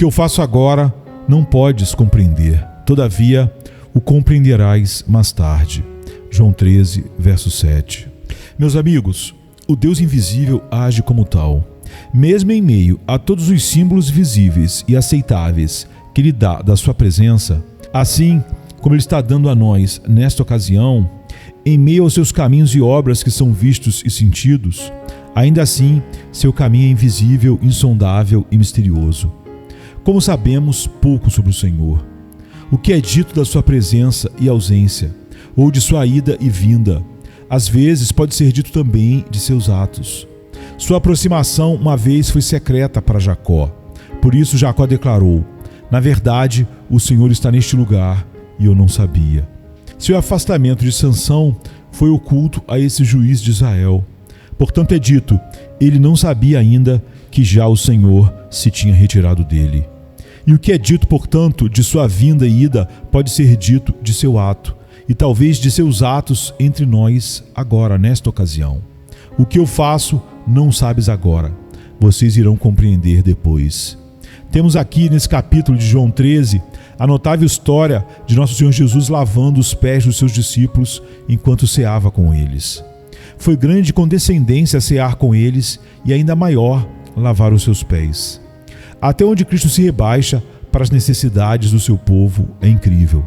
que eu faço agora não podes compreender, todavia o compreenderás mais tarde. João 13, verso 7. Meus amigos, o Deus invisível age como tal. Mesmo em meio a todos os símbolos visíveis e aceitáveis que Ele dá da sua presença, assim como Ele está dando a nós nesta ocasião, em meio aos seus caminhos e obras que são vistos e sentidos, ainda assim seu caminho é invisível, insondável e misterioso. Como sabemos pouco sobre o Senhor, o que é dito da sua presença e ausência, ou de sua ida e vinda, às vezes pode ser dito também de seus atos. Sua aproximação uma vez foi secreta para Jacó. Por isso Jacó declarou: na verdade, o Senhor está neste lugar e eu não sabia. Seu afastamento de Sansão foi oculto a esse juiz de Israel. Portanto é dito, ele não sabia ainda que já o Senhor se tinha retirado dele. E o que é dito, portanto, de sua vinda e ida pode ser dito de seu ato, e talvez de seus atos entre nós agora, nesta ocasião. O que eu faço não sabes agora, vocês irão compreender depois. Temos aqui nesse capítulo de João 13 a notável história de nosso Senhor Jesus lavando os pés dos seus discípulos enquanto ceava com eles. Foi grande condescendência cear com eles e ainda maior lavar os seus pés. Até onde Cristo se rebaixa para as necessidades do seu povo é incrível.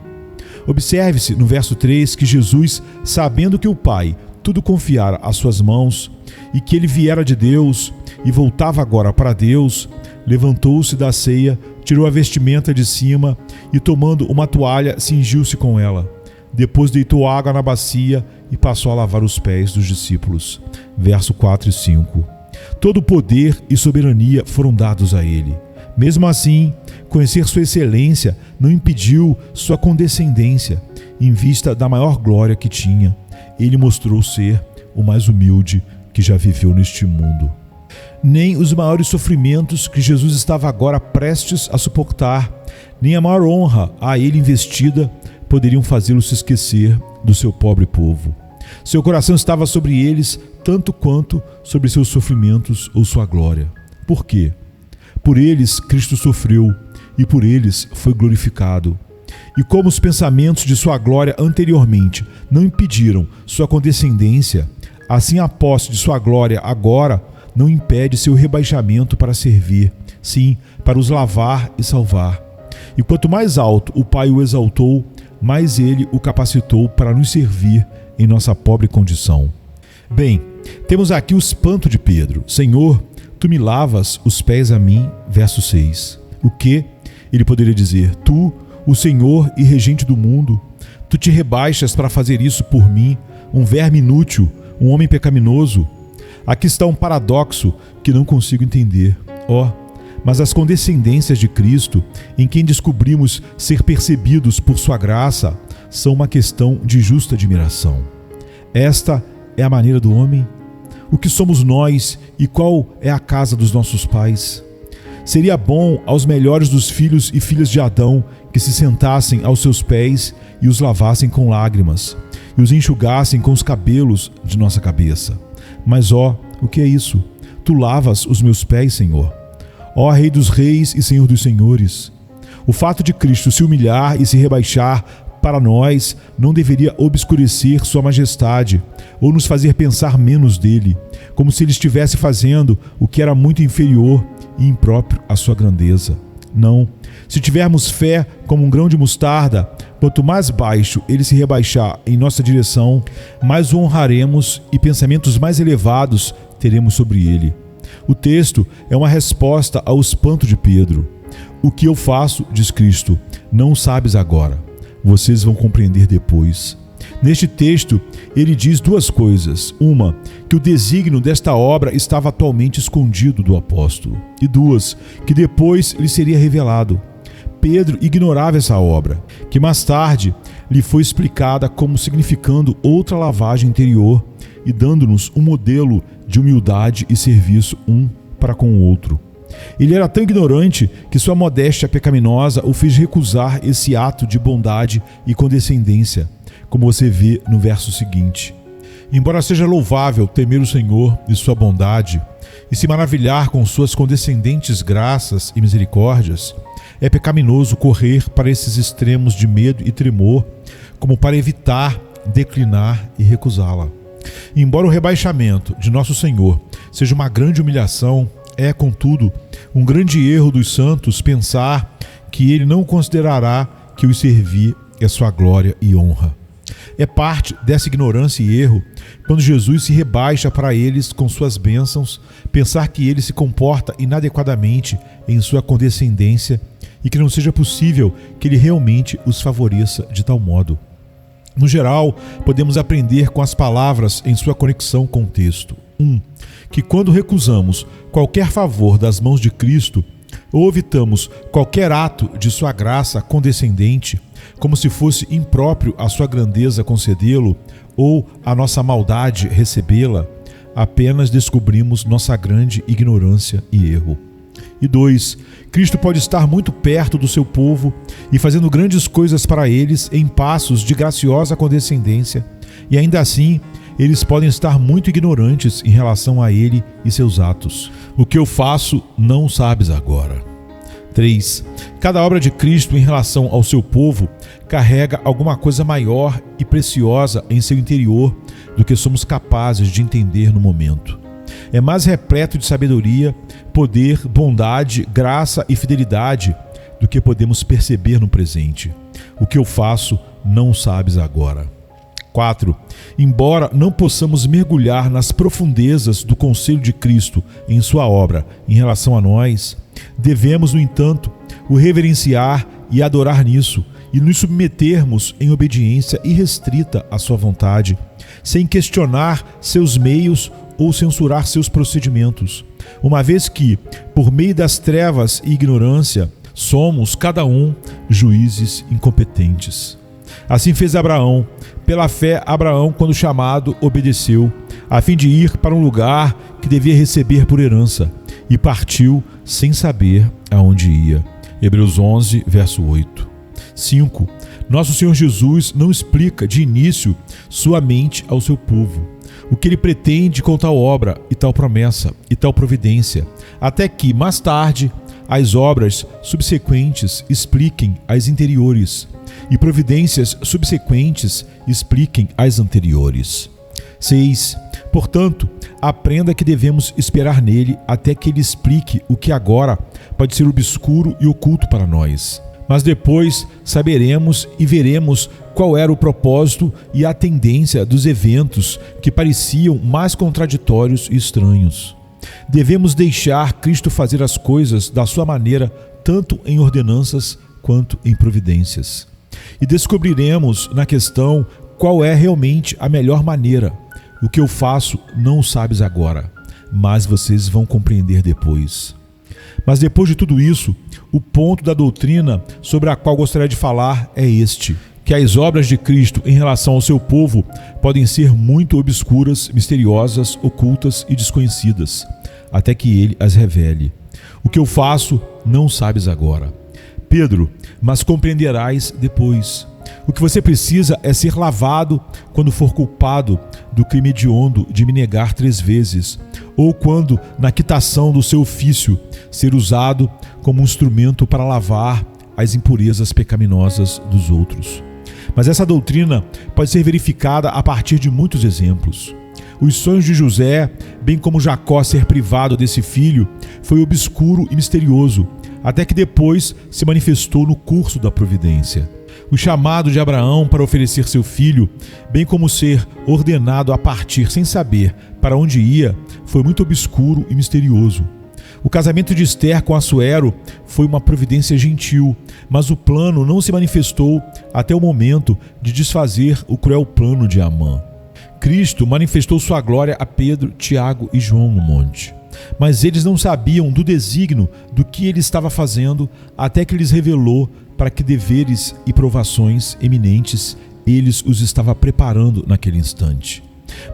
Observe-se no verso 3 que Jesus, sabendo que o Pai tudo confiara às suas mãos e que ele viera de Deus e voltava agora para Deus, levantou-se da ceia, tirou a vestimenta de cima e, tomando uma toalha, cingiu-se com ela. Depois deitou água na bacia e passou a lavar os pés dos discípulos. Verso 4 e 5. Todo poder e soberania foram dados a ele. Mesmo assim, conhecer sua excelência não impediu sua condescendência. Em vista da maior glória que tinha, ele mostrou ser o mais humilde que já viveu neste mundo. Nem os maiores sofrimentos que Jesus estava agora prestes a suportar, nem a maior honra a ele investida, poderiam fazê-lo se esquecer do seu pobre povo. Seu coração estava sobre eles tanto quanto sobre seus sofrimentos ou sua glória. Por quê? Por eles Cristo sofreu e por eles foi glorificado. E como os pensamentos de sua glória anteriormente não impediram sua condescendência, assim a posse de sua glória agora não impede seu rebaixamento para servir, sim, para os lavar e salvar. E quanto mais alto o Pai o exaltou, mais ele o capacitou para nos servir em nossa pobre condição. Bem, temos aqui o espanto de Pedro. Senhor, tu me lavas os pés a mim, verso 6. O que? Ele poderia dizer, tu, o Senhor e regente do mundo, tu te rebaixas para fazer isso por mim, um verme inútil, um homem pecaminoso. Aqui está um paradoxo que não consigo entender. Mas as condescendências de Cristo, em quem descobrimos ser percebidos por sua graça, são uma questão de justa admiração. Esta é a maneira do homem? O que somos nós e qual é a casa dos nossos pais? Seria bom aos melhores dos filhos e filhas de Adão que se sentassem aos seus pés e os lavassem com lágrimas, e os enxugassem com os cabelos de nossa cabeça. Mas o que é isso? Tu lavas os meus pés, Senhor. Rei dos reis e Senhor dos senhores. O fato de Cristo se humilhar e se rebaixar para nós não deveria obscurecer sua majestade ou nos fazer pensar menos dele, como se ele estivesse fazendo o que era muito inferior e impróprio à sua grandeza. Não. Se tivermos fé como um grão de mostarda, quanto mais baixo ele se rebaixar em nossa direção, mais o honraremos e pensamentos mais elevados teremos sobre ele. O texto é uma resposta ao espanto de Pedro. O que eu faço, diz Cristo, não sabes agora. Vocês vão compreender depois. Neste texto, ele diz duas coisas. Uma, que o desígnio desta obra estava atualmente escondido do apóstolo. E duas, que depois lhe seria revelado. Pedro ignorava essa obra, que mais tarde lhe foi explicada como significando outra lavagem interior e dando-nos um modelo de humildade e serviço um para com o outro. Ele era tão ignorante que sua modéstia pecaminosa o fez recusar esse ato de bondade e condescendência, como você vê no verso seguinte. Embora seja louvável temer o Senhor e sua bondade, e se maravilhar com suas condescendentes graças e misericórdias, é pecaminoso correr para esses extremos de medo e tremor, como para evitar, declinar e recusá-la. Embora o rebaixamento de nosso Senhor seja uma grande humilhação, é, contudo, um grande erro dos santos pensar que Ele não considerará que os servir é sua glória e honra. É parte dessa ignorância e erro, quando Jesus se rebaixa para eles com suas bênçãos, pensar que Ele se comporta inadequadamente em sua condescendência e que não seja possível que Ele realmente os favoreça de tal modo. No geral, podemos aprender com as palavras em sua conexão com o texto. 1. Que quando recusamos qualquer favor das mãos de Cristo, ou evitamos qualquer ato de sua graça condescendente, como se fosse impróprio a sua grandeza concedê-lo, ou a nossa maldade recebê-la, apenas descobrimos nossa grande ignorância e erro. E 2. Cristo pode estar muito perto do seu povo e fazendo grandes coisas para eles em passos de graciosa condescendência, e ainda assim eles podem estar muito ignorantes em relação a Ele e seus atos. O que eu faço, não sabes agora. 3. Cada obra de Cristo em relação ao seu povo carrega alguma coisa maior e preciosa em seu interior do que somos capazes de entender no momento. É mais repleto de sabedoria, poder, bondade, graça e fidelidade do que podemos perceber no presente. O que eu faço, não sabes agora. 4. Embora não possamos mergulhar nas profundezas do conselho de Cristo em sua obra em relação a nós, devemos, no entanto, o reverenciar e adorar nisso e nos submetermos em obediência irrestrita à sua vontade, sem questionar seus meios ou censurar seus procedimentos, uma vez que, por meio das trevas e ignorância, somos, cada um, juízes incompetentes. Assim fez Abraão. Pela fé, Abraão, quando chamado, obedeceu, a fim de ir para um lugar que devia receber por herança, e partiu sem saber aonde ia. Hebreus 11, verso 8. 5. Nosso Senhor Jesus não explica de início sua mente ao seu povo, o que ele pretende com tal obra e tal promessa e tal providência, até que, mais tarde, as obras subsequentes expliquem as interiores e providências subsequentes expliquem as anteriores. 6. Portanto, aprenda que devemos esperar nele até que ele explique o que agora pode ser obscuro e oculto para nós. Mas depois saberemos e veremos qual era o propósito e a tendência dos eventos que pareciam mais contraditórios e estranhos. Devemos deixar Cristo fazer as coisas da sua maneira, tanto em ordenanças quanto em providências. E descobriremos na questão qual é realmente a melhor maneira. O que eu faço não sabes agora, mas vocês vão compreender depois. Mas depois de tudo isso, o ponto da doutrina sobre a qual gostaria de falar é este: que as obras de Cristo em relação ao seu povo podem ser muito obscuras, misteriosas, ocultas e desconhecidas, até que ele as revele. O que eu faço, não sabes agora. Pedro, mas compreenderás depois. O que você precisa é ser lavado quando for culpado do crime hediondo de me negar 3 vezes, ou quando, na quitação do seu ofício, ser usado como um instrumento para lavar as impurezas pecaminosas dos outros. Mas essa doutrina pode ser verificada a partir de muitos exemplos. Os sonhos de José, bem como Jacó ser privado desse filho, foi obscuro e misterioso, até que depois se manifestou no curso da providência. O chamado de Abraão para oferecer seu filho, bem como ser ordenado a partir sem saber para onde ia, foi muito obscuro e misterioso. O casamento de Esther com Assuero foi uma providência gentil, mas o plano não se manifestou até o momento de desfazer o cruel plano de Amã. Cristo manifestou sua glória a Pedro, Tiago e João no monte. Mas eles não sabiam do desígnio do que ele estava fazendo, até que lhes revelou para que deveres e provações eminentes eles os estava preparando naquele instante.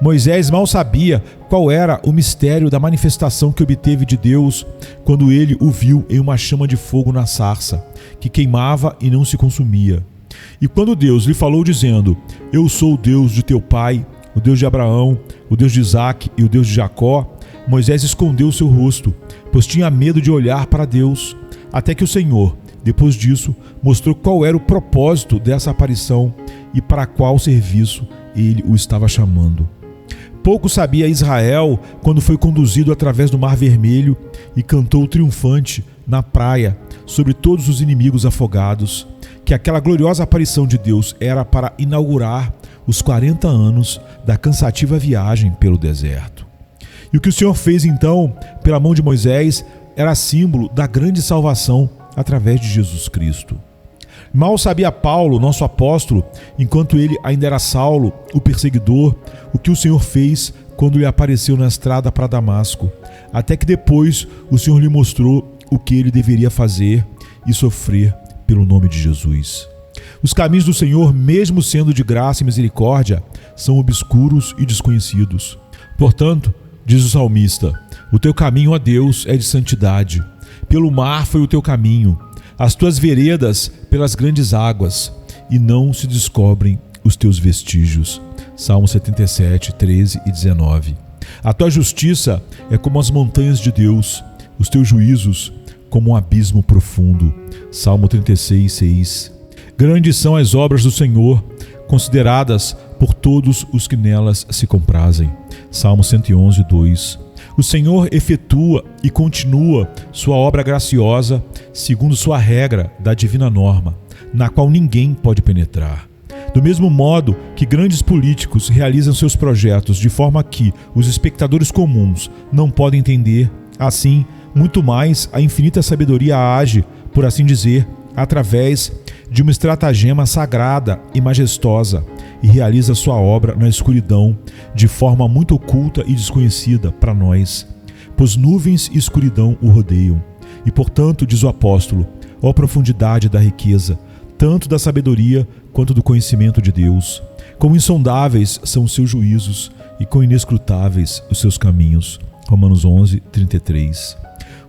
Moisés mal sabia qual era o mistério da manifestação que obteve de Deus quando ele o viu em uma chama de fogo na sarça, que queimava e não se consumia. E quando Deus lhe falou dizendo: Eu sou o Deus de teu pai, o Deus de Abraão, o Deus de Isaque e o Deus de Jacó, Moisés escondeu o seu rosto, pois tinha medo de olhar para Deus, até que o Senhor, depois disso, mostrou qual era o propósito dessa aparição e para qual serviço ele o estava chamando. Pouco sabia Israel quando foi conduzido através do Mar Vermelho e cantou triunfante na praia sobre todos os inimigos afogados, que aquela gloriosa aparição de Deus era para inaugurar os 40 anos da cansativa viagem pelo deserto. E o que o Senhor fez então, pela mão de Moisés, era símbolo da grande salvação através de Jesus Cristo. Mal sabia Paulo, nosso apóstolo, enquanto ele ainda era Saulo, o perseguidor, o que o Senhor fez quando lhe apareceu na estrada para Damasco, até que depois o Senhor lhe mostrou o que ele deveria fazer e sofrer pelo nome de Jesus. Os caminhos do Senhor, mesmo sendo de graça e misericórdia, são obscuros e desconhecidos. Portanto, diz o salmista, o teu caminho, ó Deus, é de santidade. Pelo mar foi o teu caminho, as tuas veredas pelas grandes águas, e não se descobrem os teus vestígios. Salmo 77, 13 e 19. A tua justiça é como as montanhas de Deus, os teus juízos como um abismo profundo. Salmo 36, 6. Grandes são as obras do Senhor, consideradas por todos os que nelas se comprazem. Salmo 111, 2. O Senhor efetua e continua sua obra graciosa segundo sua regra da divina norma, na qual ninguém pode penetrar. Do mesmo modo que grandes políticos realizam seus projetos de forma que os espectadores comuns não podem entender, assim, muito mais a infinita sabedoria age, por assim dizer, através de uma estratagema sagrada e majestosa, e realiza sua obra na escuridão, de forma muito oculta e desconhecida para nós, pois nuvens e escuridão o rodeiam. E portanto, diz o apóstolo, ó profundidade da riqueza, tanto da sabedoria quanto do conhecimento de Deus, quão insondáveis são os seus juízos e quão inescrutáveis os seus caminhos. Romanos 11, 33.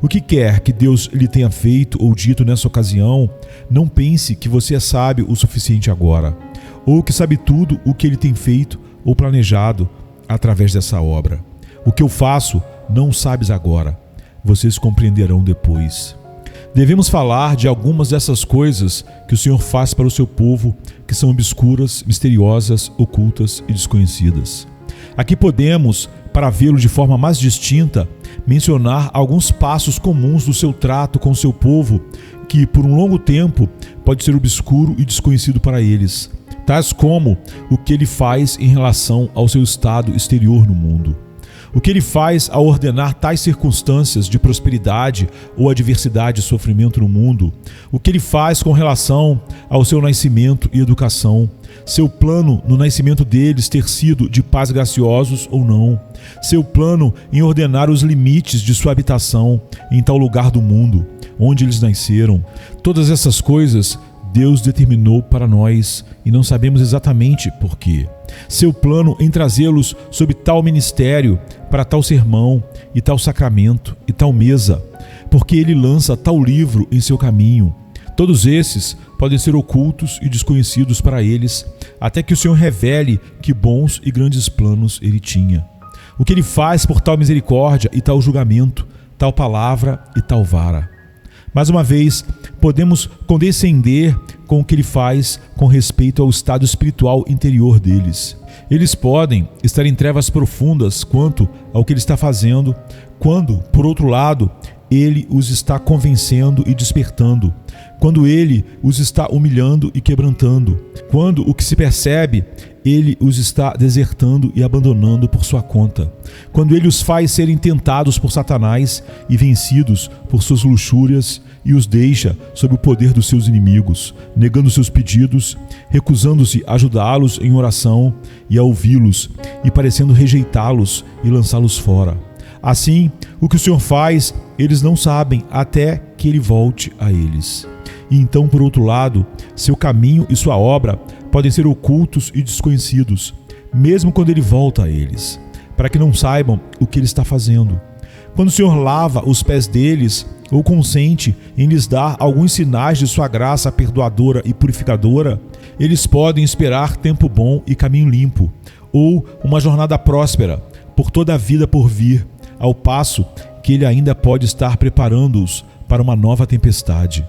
O que quer que Deus lhe tenha feito ou dito nessa ocasião, não pense que você é sábio o suficiente agora, ou que sabe tudo o que ele tem feito ou planejado através dessa obra. O que eu faço, não sabes agora, vocês compreenderão depois. Devemos falar de algumas dessas coisas que o Senhor faz para o seu povo, que são obscuras, misteriosas, ocultas e desconhecidas. Aqui podemos, para vê-lo de forma mais distinta, mencionar alguns passos comuns do seu trato com o seu povo, que por um longo tempo pode ser obscuro e desconhecido para eles, tais como o que ele faz em relação ao seu estado exterior no mundo. O que ele faz ao ordenar tais circunstâncias de prosperidade ou adversidade e sofrimento no mundo. O que ele faz com relação ao seu nascimento e educação. Seu plano no nascimento deles ter sido de pais graciosos ou não. Seu plano em ordenar os limites de sua habitação em tal lugar do mundo, onde eles nasceram. Todas essas coisas Deus determinou para nós e não sabemos exatamente por quê. Seu plano em trazê-los sob tal ministério, para tal sermão e tal sacramento e tal mesa, porque ele lança tal livro em seu caminho. Todos esses podem ser ocultos e desconhecidos para eles, até que o Senhor revele que bons e grandes planos ele tinha. O que ele faz por tal misericórdia e tal julgamento, tal palavra e tal vara. Mais uma vez, podemos condescender com o que ele faz com respeito ao estado espiritual interior deles. Eles podem estar em trevas profundas quanto ao que ele está fazendo, quando, por outro lado, ele os está convencendo e despertando, quando ele os está humilhando e quebrantando, quando o que se percebe, ele os está desertando e abandonando por sua conta, quando ele os faz serem tentados por Satanás e vencidos por suas luxúrias e os deixa sob o poder dos seus inimigos, negando seus pedidos, recusando-se a ajudá-los em oração e a ouvi-los, e parecendo rejeitá-los e lançá-los fora. Assim, o que o Senhor faz, eles não sabem até que ele volte a eles. E então, por outro lado, seu caminho e sua obra podem ser ocultos e desconhecidos, mesmo quando ele volta a eles, para que não saibam o que ele está fazendo. Quando o Senhor lava os pés deles, ou consente em lhes dar alguns sinais de sua graça perdoadora e purificadora, eles podem esperar tempo bom e caminho limpo, ou uma jornada próspera por toda a vida por vir, ao passo que ele ainda pode estar preparando-os para uma nova tempestade.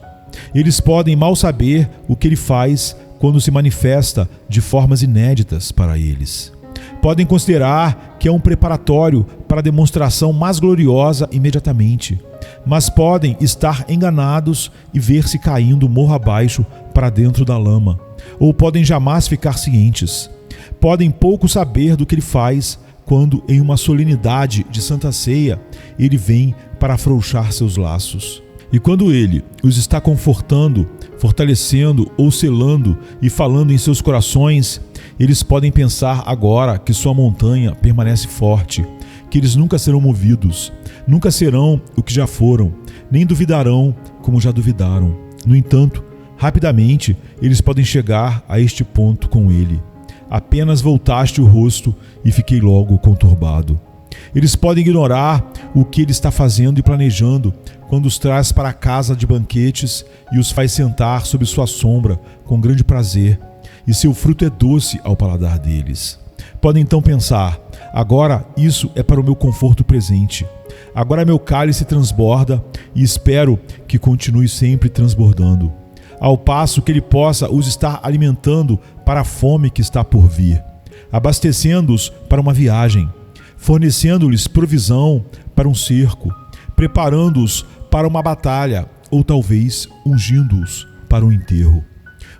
Eles podem mal saber o que ele faz quando se manifesta de formas inéditas para eles. Podem considerar que é um preparatório para a demonstração mais gloriosa imediatamente, mas podem estar enganados e ver-se caindo morro abaixo para dentro da lama, ou podem jamais ficar cientes. Podem pouco saber do que ele faz quando, em uma solenidade de Santa Ceia, ele vem para afrouxar seus laços. E quando ele os está confortando, fortalecendo ou selando e falando em seus corações, eles podem pensar agora que sua montanha permanece forte, que eles nunca serão movidos, nunca serão o que já foram, nem duvidarão como já duvidaram. No entanto, rapidamente eles podem chegar a este ponto com ele. Apenas voltaste o rosto e fiquei logo conturbado. Eles podem ignorar o que ele está fazendo e planejando quando os traz para a casa de banquetes e os faz sentar sob sua sombra com grande prazer, e seu fruto é doce ao paladar deles. Podem então pensar: agora isso é para o meu conforto presente. Agora meu cálice transborda e espero que continue sempre transbordando, ao passo que ele possa os estar alimentando para a fome que está por vir, abastecendo-os para uma viagem, fornecendo-lhes provisão para um cerco, preparando-os para uma batalha ou talvez ungindo-os para um enterro.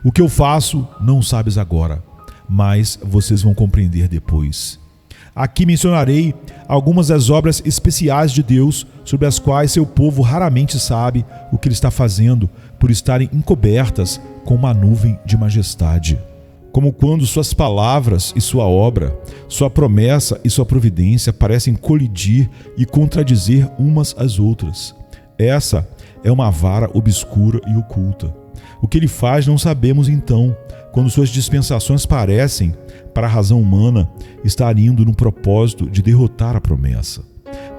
O que eu faço não sabes agora, mas vocês vão compreender depois. Aqui mencionarei algumas das obras especiais de Deus sobre as quais seu povo raramente sabe o que ele está fazendo por estarem encobertas com uma nuvem de majestade. Como quando suas palavras e sua obra, sua promessa e sua providência parecem colidir e contradizer umas às outras. Essa é uma vara obscura e oculta. O que ele faz não sabemos então, quando suas dispensações parecem, para a razão humana, estar indo no propósito de derrotar a promessa.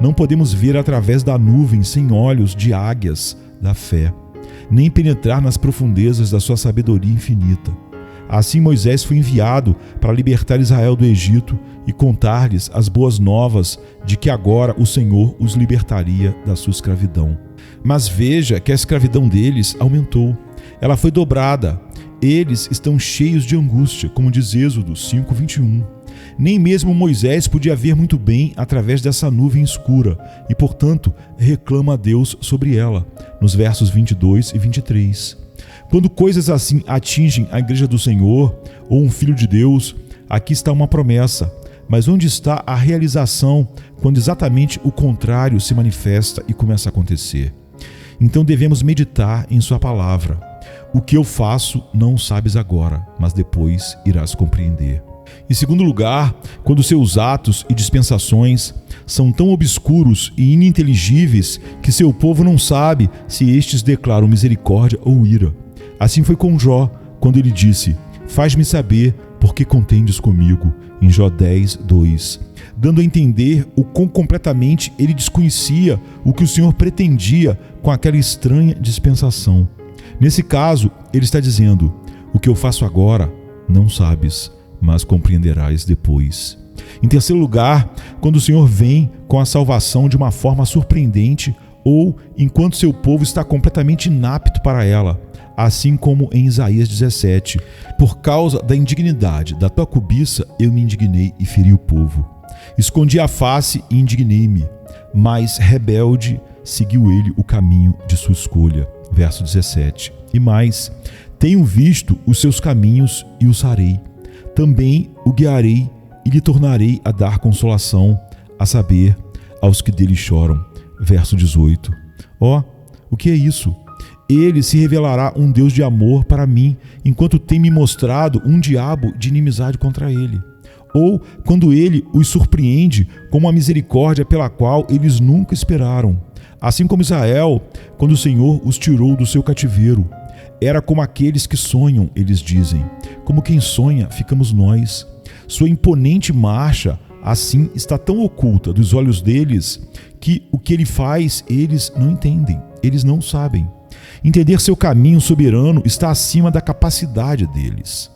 Não podemos ver através da nuvem sem olhos de águias da fé, nem penetrar nas profundezas da sua sabedoria infinita. Assim Moisés foi enviado para libertar Israel do Egito e contar-lhes as boas novas de que agora o Senhor os libertaria da sua escravidão. Mas veja que a escravidão deles aumentou. Ela foi dobrada. Eles estão cheios de angústia, como diz Êxodo 5:21. Nem mesmo Moisés podia ver muito bem através dessa nuvem escura e, portanto, reclama a Deus sobre ela, nos versos 22 e 23. Quando coisas assim atingem a igreja do Senhor ou um filho de Deus, aqui está uma promessa. Mas onde está a realização quando exatamente o contrário se manifesta e começa a acontecer? Então devemos meditar em sua palavra. O que eu faço não sabes agora, mas depois irás compreender. Em segundo lugar, quando seus atos e dispensações são tão obscuros e ininteligíveis que seu povo não sabe se estes declaram misericórdia ou ira. Assim foi com Jó, quando ele disse: faz-me saber por que contendes comigo, em Jó 10:2, dando a entender o quão completamente ele desconhecia o que o Senhor pretendia com aquela estranha dispensação. Nesse caso, ele está dizendo: o que eu faço agora não sabes, mas compreenderás depois. Em terceiro lugar, quando o Senhor vem com a salvação de uma forma surpreendente ou enquanto seu povo está completamente inapto para ela, assim como em Isaías 17. Por causa da indignidade da tua cobiça, eu me indignei e feri o povo. Escondi a face e indignei-me, mas rebelde seguiu ele o caminho de sua escolha. Verso 17. E mais, tenho visto os seus caminhos e o sarei. Também o guiarei e lhe tornarei a dar consolação, a saber, aos que dele choram. Verso 18. O que é isso? Ele se revelará um Deus de amor para mim, enquanto tem me mostrado um diabo de inimizade contra ele. Ou quando ele os surpreende com uma misericórdia pela qual eles nunca esperaram. Assim como Israel, quando o Senhor os tirou do seu cativeiro. Era como aqueles que sonham, eles dizem. Como quem sonha, ficamos nós. Sua imponente marcha, assim, está tão oculta dos olhos deles, que o que ele faz, eles não entendem, eles não sabem. Entender seu caminho soberano está acima da capacidade deles.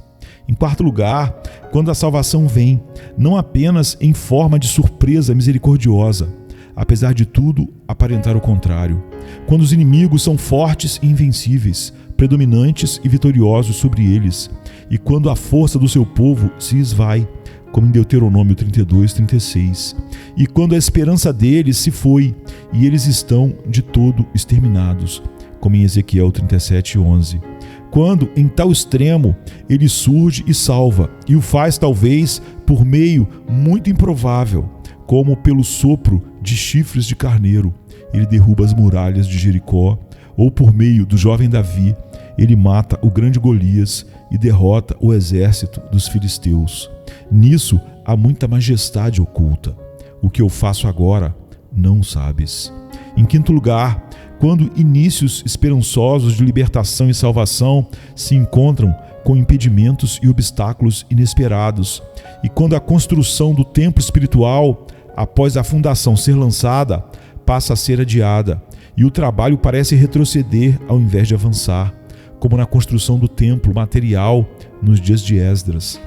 Em quarto lugar, quando a salvação vem, não apenas em forma de surpresa misericordiosa, apesar de tudo aparentar o contrário. Quando os inimigos são fortes e invencíveis, predominantes e vitoriosos sobre eles, e quando a força do seu povo se esvai, como em Deuteronômio 32:36, e quando a esperança deles se foi, e eles estão de todo exterminados, como em Ezequiel 37:11. Quando, em tal extremo, ele surge e salva, e o faz talvez por meio muito improvável, como pelo sopro de chifres de carneiro, ele derruba as muralhas de Jericó, ou por meio do jovem Davi, ele mata o grande Golias e derrota o exército dos filisteus. Nisso há muita majestade oculta. O que eu faço agora, não sabes. Em quinto lugar, quando inícios esperançosos de libertação e salvação se encontram com impedimentos e obstáculos inesperados, e quando a construção do templo espiritual, após a fundação ser lançada, passa a ser adiada, e o trabalho parece retroceder ao invés de avançar, como na construção do templo material nos dias de Esdras.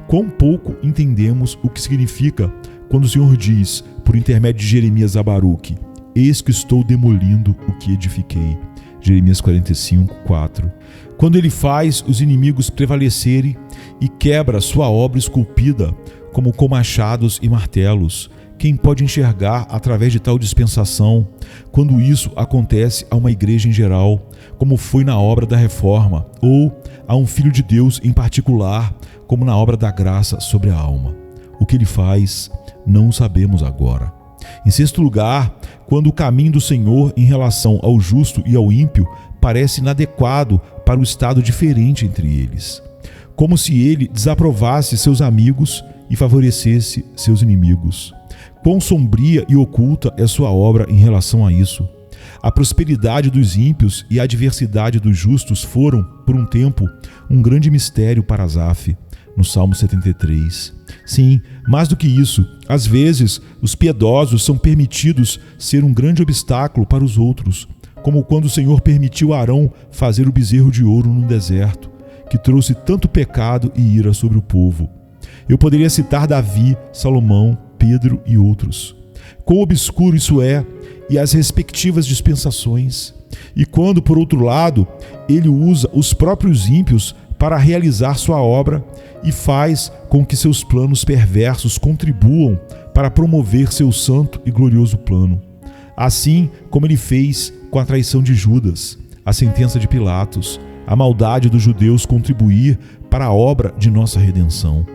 Quão pouco entendemos o que significa quando o Senhor diz, por intermédio de Jeremias a Baruque: eis que estou demolindo o que edifiquei. Jeremias 45:4. Quando ele faz os inimigos prevalecerem e quebra sua obra esculpida, como com machados e martelos, quem pode enxergar através de tal dispensação, quando isso acontece a uma igreja em geral, como foi na obra da reforma, ou a um filho de Deus em particular, como na obra da graça sobre a alma? O que ele faz, não sabemos agora. Em sexto lugar, quando o caminho do Senhor em relação ao justo e ao ímpio parece inadequado para o estado diferente entre eles, como se ele desaprovasse seus amigos e favorecesse seus inimigos. Quão sombria e oculta é sua obra em relação a isso. A prosperidade dos ímpios e a adversidade dos justos foram, por um tempo, um grande mistério para Asaf, no Salmo 73. Sim, mais do que isso, às vezes os piedosos são permitidos ser um grande obstáculo para os outros, como quando o Senhor permitiu a Arão fazer o bezerro de ouro no deserto, que trouxe tanto pecado e ira sobre o povo. Eu poderia citar Davi, Salomão, Pedro e outros. Quão obscuro isso é, e as respectivas dispensações. E quando, por outro lado, ele usa os próprios ímpios para realizar sua obra e faz com que seus planos perversos contribuam para promover seu santo e glorioso plano. Assim como ele fez com a traição de Judas, a sentença de Pilatos, a maldade dos judeus contribuir para a obra de nossa redenção.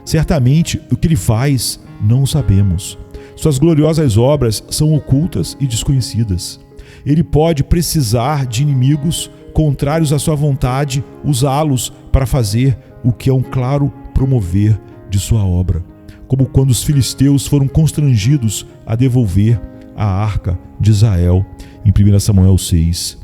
Certamente, o que ele faz, não o sabemos. Suas gloriosas obras são ocultas e desconhecidas. Ele pode precisar de inimigos contrários à sua vontade, usá-los para fazer o que é um claro promover de sua obra, como quando os filisteus foram constrangidos a devolver a arca de Israel, em 1 Samuel 6.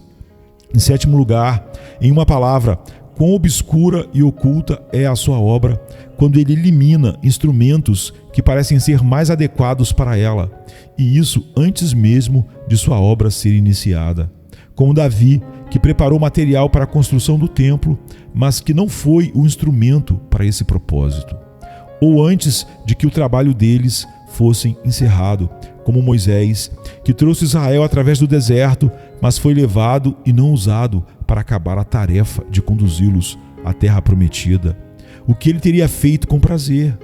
Em sétimo lugar, em uma palavra, quão obscura e oculta é a sua obra quando ele elimina instrumentos que parecem ser mais adequados para ela, e isso antes mesmo de sua obra ser iniciada. Como Davi, que preparou material para a construção do templo, mas que não foi o instrumento para esse propósito. Ou antes de que o trabalho deles fosse encerrado, como Moisés, que trouxe Israel através do deserto, mas foi levado e não usado para acabar a tarefa de conduzi-los à terra prometida, o que ele teria feito com prazer.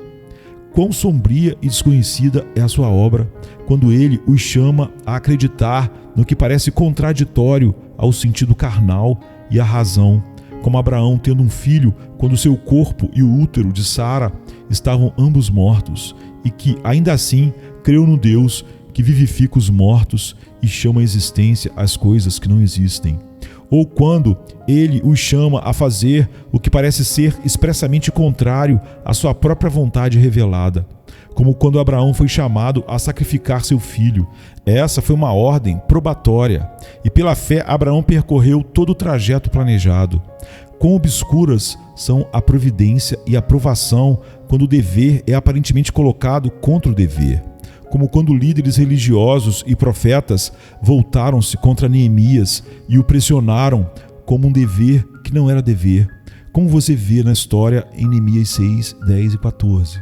Quão sombria e desconhecida é a sua obra, quando ele os chama a acreditar no que parece contraditório ao sentido carnal e à razão, como Abraão tendo um filho quando seu corpo e o útero de Sara estavam ambos mortos, e que, ainda assim, creu no Deus que vivifica os mortos e chama à existência as coisas que não existem. Ou quando ele os chama a fazer o que parece ser expressamente contrário à sua própria vontade revelada, como quando Abraão foi chamado a sacrificar seu filho. Essa foi uma ordem probatória, e pela fé Abraão percorreu todo o trajeto planejado. Quão obscuras são a providência e a aprovação quando o dever é aparentemente colocado contra o dever, como quando líderes religiosos e profetas voltaram-se contra Neemias e o pressionaram como um dever que não era dever, como você vê na história em Neemias 6, 10 e 14.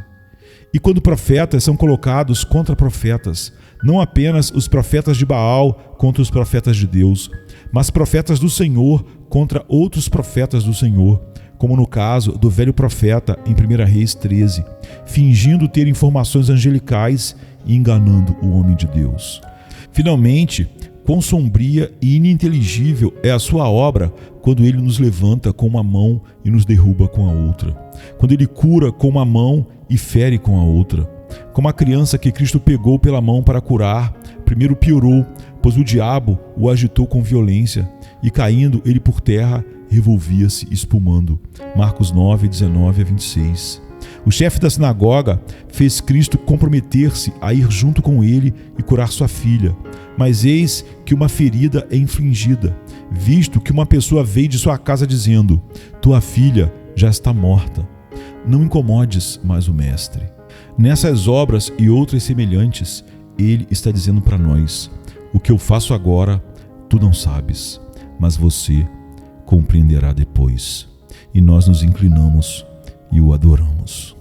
E quando profetas são colocados contra profetas, não apenas os profetas de Baal contra os profetas de Deus, mas profetas do Senhor contra outros profetas do Senhor, como no caso do velho profeta em 1 Reis 13, fingindo ter informações angelicais e enganando o homem de Deus. Finalmente, quão sombria e ininteligível é a sua obra quando ele nos levanta com uma mão e nos derruba com a outra, quando ele cura com uma mão e fere com a outra. Como a criança que Cristo pegou pela mão para curar, primeiro piorou, pois o diabo o agitou com violência, e caindo ele por terra, revolvia-se espumando. Marcos 9, 19 a 26. O chefe da sinagoga fez Cristo comprometer-se a ir junto com ele e curar sua filha. Mas eis que uma ferida é infligida, visto que uma pessoa veio de sua casa dizendo: tua filha já está morta. Não incomodes mais o mestre. Nessas obras e outras semelhantes, ele está dizendo para nós: o que eu faço agora, tu não sabes, mas você compreenderá depois. E nós nos inclinamos e o adoramos.